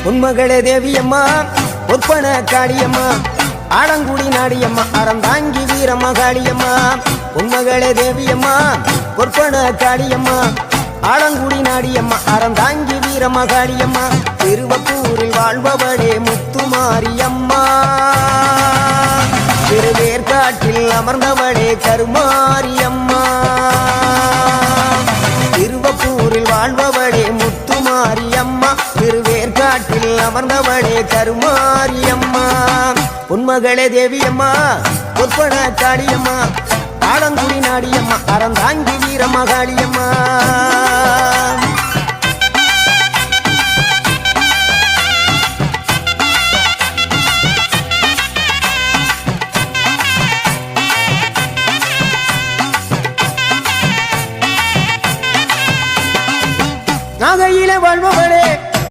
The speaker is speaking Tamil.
உன்மகளே தேவியம்மா ஒப்பன காளியம்மா ஆலங்குடி நாடியம்மா அறந்தாங்கி வீரம்மா காளியம்மா உன்மகளே தேவியம்மா ஒப்பன காளியம்மா ஆலங்குடி நாடியம்மா அறந்தாங்கி வீரம்மா காளியம்மா திருவப்பூரில் வாழ்பவளே முத்துமாரியம்மா திருவேற்காட்டில் அமர்ந்தவளே கருமாரியம்மா திருவப்பூரில் வாழ்பவளே முத்துமாரியம்மா திருவேற்காட்டில் அமர்ந்தவளே கருமாரியம்மா உன்மகளே தேவியம்மா ஒப்பன காளியம்மா ஆலங்குடி நாடியம்மா அறந்தாங்கி வீரம்மா காளியம்மா